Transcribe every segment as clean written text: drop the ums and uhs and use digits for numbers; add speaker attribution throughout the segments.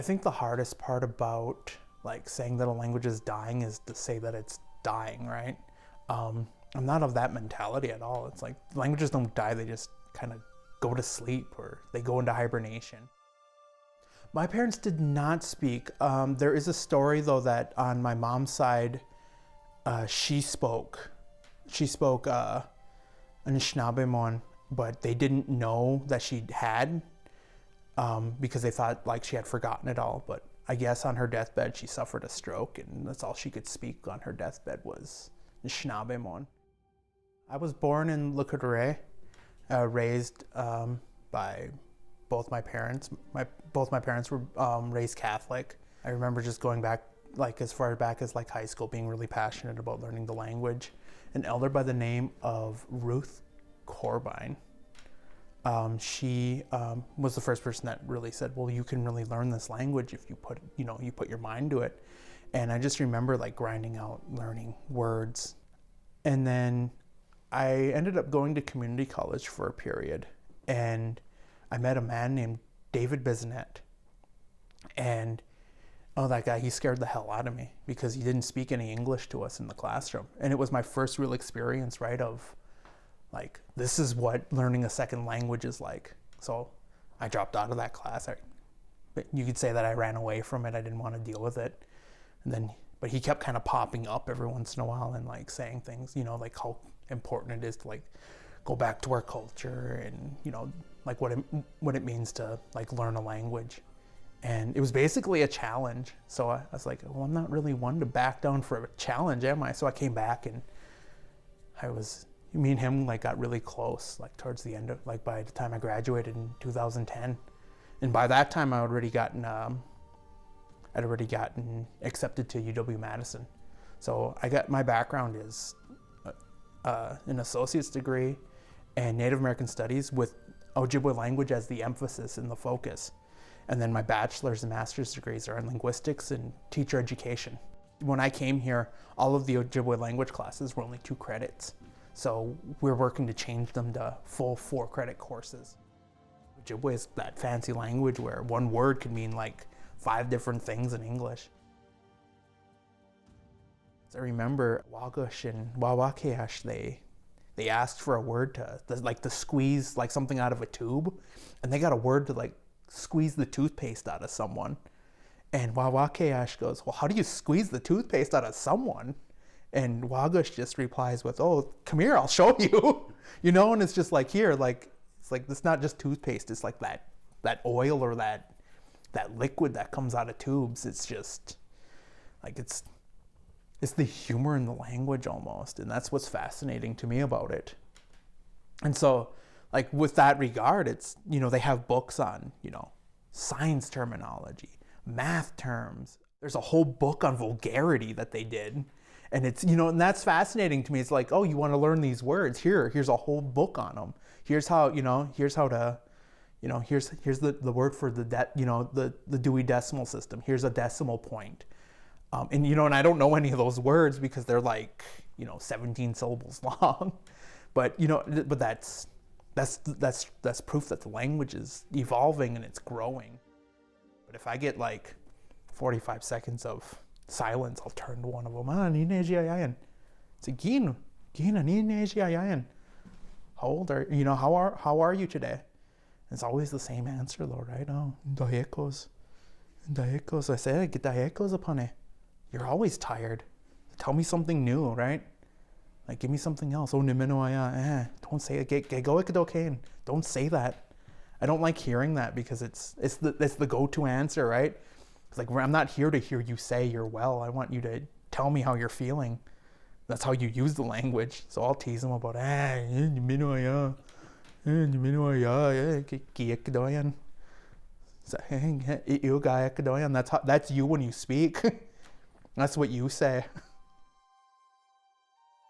Speaker 1: I think the hardest part about like saying that a language is dying is to say that it's dying, right? I'm not of that mentality at all. It's like languages don't die, they just kind of go to sleep or they go into hibernation. My parents did not speak. There is a story though that on my mom's side, she spoke Anishinaabemon, but they didn't know that she had because they thought like she had forgotten it all. But I guess on her deathbed, she suffered a stroke and that's all she could speak on her deathbed was Anishinaabemon. I was born in Le Courte, raised by both my parents. Both my parents were raised Catholic. I remember just going back, like as far back as like high school, being really passionate about learning the language. An elder by the name of Ruth Corbine. She was the first person that really said, well, you can really learn this language if you put your mind to it. And I just remember like grinding out, learning words. And then I ended up going to community college for a period. And I met a man named David Bisonet. And that guy, he scared the hell out of me because he didn't speak any English to us in the classroom. And it was my first real experience, right, of like, this is what learning a second language is like. So I dropped out of that class. You could say that I ran away from it. I didn't want to deal with it. But he kept kind of popping up every once in a while and like saying things, like how important it is to like go back to our culture and, like what it means to like learn a language. And it was basically a challenge. So I was like, well, I'm not really one to back down for a challenge, am I? So I came back and me and him like got really close, like towards the end of, like by the time I graduated in 2010. And by that time I'd already gotten accepted to UW-Madison. So my background is an associate's degree and Native American Studies with Ojibwe language as the emphasis and the focus. And then my bachelor's and master's degrees are in linguistics and teacher education. When I came here, all of the Ojibwe language classes were only 2 credits. So we're working to change them to full 4-credit courses. Ojibwe is that fancy language where one word could mean like 5 different things in English. So I remember Wagush and Wawakeash, they asked for a word to squeeze like something out of a tube, and they got a word to like squeeze the toothpaste out of someone. And Wawakeash goes, well, how do you squeeze the toothpaste out of someone? And Wagush just replies with, oh, come here, I'll show you. And it's just like here, like it's like it's not just toothpaste, it's like that oil or that liquid that comes out of tubes. It's just like it's the humor in the language almost, and that's what's fascinating to me about it. And so like with that regard, it's they have books on science terminology, math terms. There's a whole book on vulgarity that they did, and it's and that's fascinating to me. It's like, oh, you want to learn these words, here's a whole book on them. Here's how here's how to here's the word for the Dewey Decimal System. Here's a decimal point. And I don't know any of those words because they're like 17 syllables long, but but that's proof that the language is evolving and it's growing. But if I get like 45 seconds of silence, I'll turn to one of them. It's a gina how old are how are you today? It's always the same answer though, right? Oh, dahekos. I say, get dahekos upon it. You're always tired. Tell me something new, right? Like, give me something else. Oh, nimenoaya. Don't say it. Don't say that. I don't like hearing that because it's the go-to answer, right? It's like, I'm not here to hear you say you're well. I want you to tell me how you're feeling. That's how you use the language. So I'll tease them about, nimenoaya. That's you when you speak. That's what you say.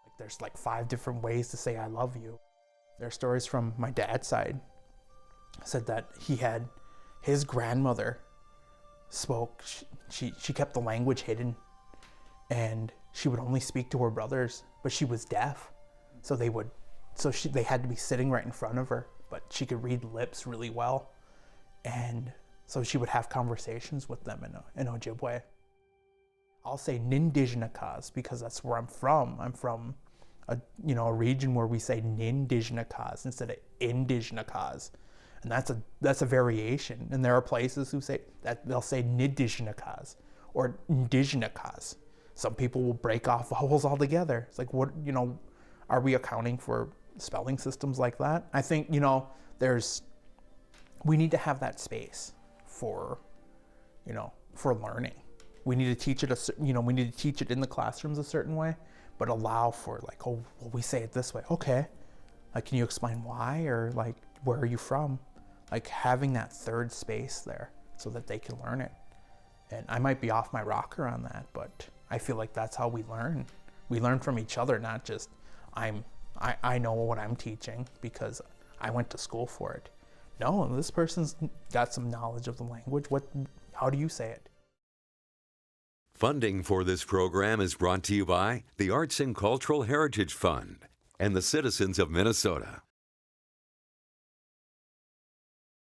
Speaker 1: Like there's like 5 different ways to say I love you. There are stories from my dad's side. Said that he had his grandmother spoke. She kept the language hidden, and she would only speak to her brothers, but she was deaf. So they had to be sitting right in front of her, but she could read lips really well. And So she would have conversations with them in Ojibwe. I'll say Nindiginakas because that's where I'm from. I'm from a region where we say Nindiginakas instead of Indiginakas. And that's a variation. And there are places who say that they'll say Niddiginakas or Indiginakas. Some people will break off vowels altogether. It's like, what, are we accounting for spelling systems like that? I think, we need to have that space for learning. We need to teach it we need to teach it in the classrooms a certain way, but allow for like, oh, well, we say it this way. Okay. Like, can you explain why? Or like, where are you from? Like having that third space there so that they can learn it. And I might be off my rocker on that, but I feel like that's how we learn. We learn from each other, not just I know what I'm teaching because I went to school for it. No, this person's got some knowledge of the language. How do you say it?
Speaker 2: Funding for this program is brought to you by the Arts and Cultural Heritage Fund and the citizens of Minnesota.